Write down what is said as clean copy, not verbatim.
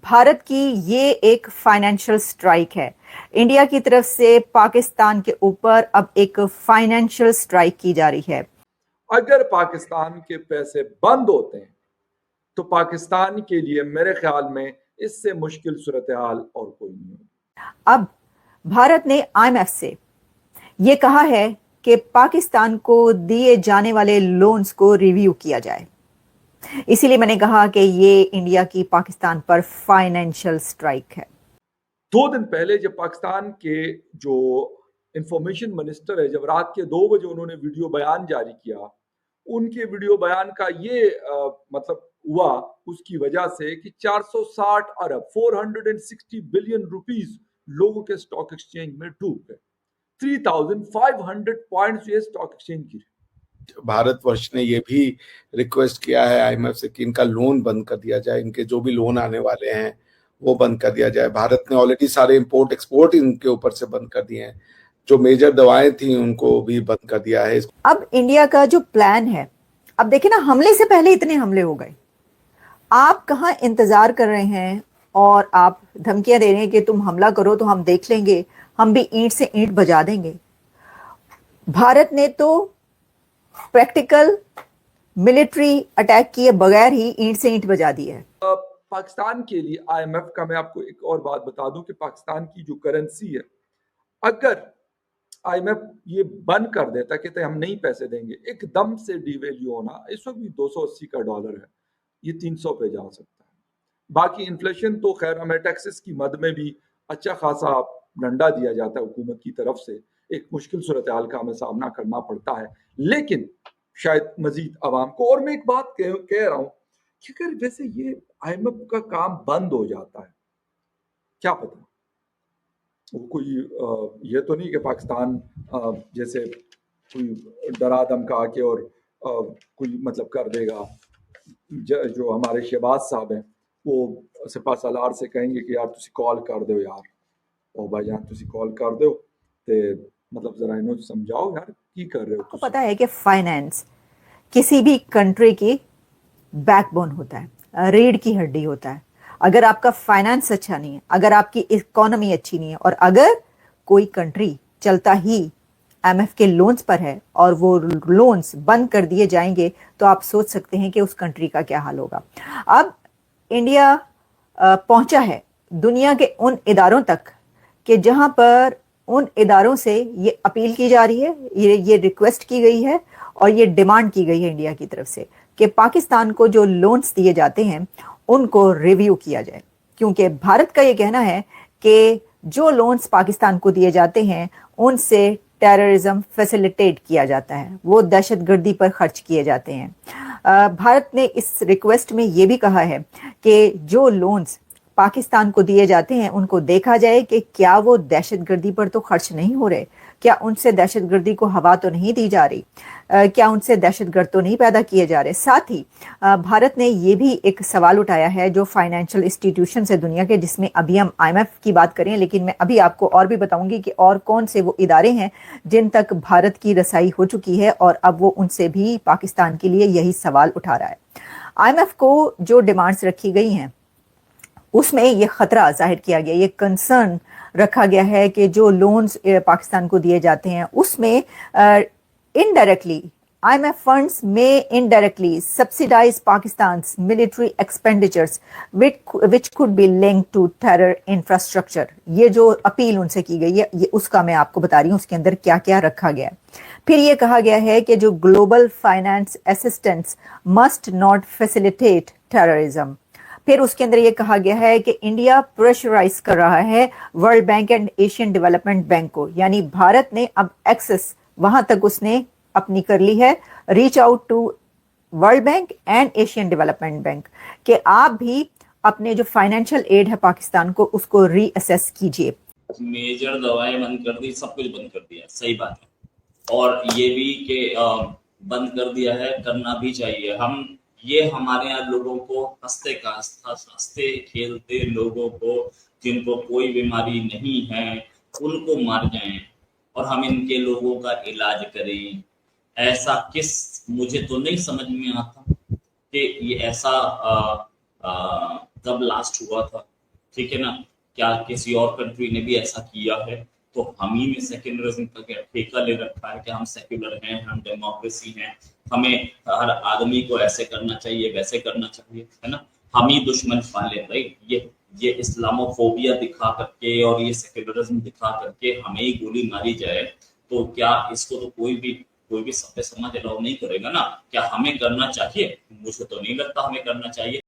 भारत की ये एक फाइनेंशियल स्ट्राइक है। इंडिया की तरफ से पाकिस्तान के ऊपर अब एक फाइनेंशियल स्ट्राइक की जा रही है। अगर पाकिस्तान के पैसे बंद होते हैं तो पाकिस्तान के लिए मेरे ख्याल में इससे मुश्किल सूरत हाल और कोई नहीं होगी। अब भारत ने आईएमएफ से ये कहा है कि पाकिस्तान को दिए जाने वाले लोन्स को रिव्यू किया जाए। इसीलिए मैंने कहा कि ये इंडिया की पाकिस्तान पर फाइनेंशियल स्ट्राइक है। 2 दिन पहले जब पाकिस्तान के जो इंफॉर्मेशन मिनिस्टर है, जब रात के 2 बजे उन्होंने वीडियो बयान जारी किया, उनके वीडियो बयान का ये मतलब हुआ उसकी वजह से कि 460 अरब 460 बिलियन रुपीस लोगों के स्टॉक एक्सचेंज में डूब गए। 3500 पॉइंट्स ये स्टॉक एक्सचेंज गिरे। भारतवर्ष ने ये भी रिक्वेस्ट किया है आईएमएफ से कि इनका लोन बंद कर दिया जाए, इनके जो भी लोन आने वाले हैं वो बंद कर दिया जाए। भारत ने ऑलरेडी सारे इंपोर्ट एक्सपोर्ट इनके ऊपर से बंद कर दिए हैं, जो मेजर दवाएं थी उनको भी बंद कर दिया है। अब इंडिया का जो प्लान है, अब देखिए ना, हमले से पहले इतने हमले हो गए, आप कहाँ इंतजार कर रहे हैं और आप धमकियां दे रहे हैं कि तुम हमला करो तो हम देख लेंगे, हम भी ईंट से ईंट बजा देंगे। भारत ने तो प्रैक्टिकल मिलिट्री अटैक किए बगैर ही ईंट से ईंट बजा दी है। पाकिस्तान के लिए आईएमएफ का मैं आपको एक और बात बता दूं कि पाकिस्तान की जो करेंसी है, अगर आईएमएफ ये बंद कर देता कि हम नहीं पैसे देंगे, एकदम से डिवैल्यू होना, इस वक्त भी 280 का डॉलर है, ये 300 पे जा सकता है। बाकी इन्फ्लेशन तो खैर हमें टैक्सेस की मद में भी अच्छा खासा डंडा दिया जाता है हुकूमत की तरफ से, एक मुश्किल सूरत हाल का हमें सामना करना पड़ता है, लेकिन शायद मजीद आवाम को। और मैं एक बात कह रहा हूं कि अगर वैसे ये आईएमएफ का काम बंद हो जाता है, क्या पता वो कोई ये तो नहीं कि पाकिस्तान जैसे कोई डरा धमका के और कोई मतलब कर देगा। जो हमारे शहबाज साहब हैं वो सिपा सालार से कहेंगे कि यार तुसी कॉल कर दो यार, ओ भाईजान तुसी कॉल कर दो, ते मतलब जरा इन्हों समझाओ यार की कर रहे हो। आपको पता है कि फाइनेंस किसी भी कंट्री की बैकबोन होता है, रीढ़ की हड्डी होता है। अगर आपका फाइनेंस अच्छा नहीं है, अगर आपकी इकोनॉमी अच्छी नहीं है, और अगर कोई कंट्री चलता ही आईएमएफ के लोन्स पर है और वो लोन्स बंद कर दिए जाएंगे, तो आप सोच सकते हैं कि उस कंट्री का क्या हाल होगा। अब इंडिया पहुंचा है दुनिया के उन इदारों तक कि जहां पर उन इदारों से ये अपील की जा रही है, ये रिक्वेस्ट की गई है और ये डिमांड की गई है इंडिया की तरफ से कि पाकिस्तान को जो लोन्स दिए जाते हैं उनको रिव्यू किया जाए। क्योंकि भारत का ये कहना है कि जो लोन्स पाकिस्तान को दिए जाते हैं उनसे टेररिज्म फैसिलिटेट किया जाता है, वो दहशतगर्दी पर खर्च किए जाते हैं। भारत ने इस रिक्वेस्ट में ये भी कहा है कि जो लोन्स पाकिस्तान को दिए जाते हैं उनको देखा जाए कि क्या वो दहशतगर्दी पर तो खर्च नहीं हो रहे, क्या उनसे दहशतगर्दी को हवा तो नहीं दी जा रही, क्या उनसे दहशतगर्द तो नहीं पैदा किए जा रहे। साथ ही भारत ने ये भी एक सवाल उठाया है जो फाइनेंशियल इंस्टीट्यूशन है दुनिया के, जिसमें अभी हम आईएमएफ की बात करें, लेकिन मैं अभी आपको और भी बताऊंगी कि और कौन से वो इदारे हैं जिन तक भारत की रसाई हो चुकी है और अब वो उनसे भी पाकिस्तान के लिए यही सवाल उठा रहा है। आईएमएफ को जो डिमांड्स रखी गई हैं उसमें ये खतरा जाहिर किया गया, ये कंसर्न रखा गया है कि जो लोन्स पाकिस्तान को दिए जाते हैं उसमें indirectly IMF funds may indirectly subsidize Pakistan's military expenditures which could be linked to terror infrastructure। ये जो अपील उनसे की गई है ये उसका मैं आपको बता रही हूँ उसके अंदर क्या क्या रखा गया है। फिर ये कहा गया है कि जो global finance assistance must not facilitate terrorism. फिर उसके अंदर ये कहा गया है कि इंडिया प्रेशराइज कर रहा है world Bank and Asian Development bank को, यानी भारत ने अब एक्सेस वहां तक उसने अपनी कर ली है, reach out to World Bank and Asian Development Bank, कि आप भी अपने जो फाइनेंशियल एड है पाकिस्तान को उसको रीअसेस कीजिए। मेजर दवाएं बंद कर दी, सब कुछ बंद कर दिया, सही बात है। और ये भी कि बंद कर दिया है, करना भी चाहिए। हम ये हमारे यहाँ लोगों को हंसते खेलते लोगों को जिनको कोई बीमारी नहीं है उनको मार जाएं और हम इनके लोगों का इलाज करें, ऐसा किस मुझे तो नहीं समझ में आता कि ये ऐसा कब लास्ट हुआ था। ठीक है ना, क्या किसी और कंट्री ने भी ऐसा किया है? तो हम ही ने सेक्युलरिज्म का क्या ठेका ले रखा है कि हम सेक्युलर हैं, हम डेमोक्रेसी हैं, हमें हर आदमी को ऐसे करना चाहिए, वैसे करना चाहिए, है ना? हम ही दुश्मन पाले भाई, ये इस्लामोफोबिया दिखा करके और ये सेक्युलरिज्म दिखा करके हमें ही गोली मारी जाए, तो क्या इसको तो कोई भी सभ्य समाज अलाउ नहीं करेगा ना? क्या हमें करना चाहिए? मुझे तो नहीं लगता हमें करना चाहिए।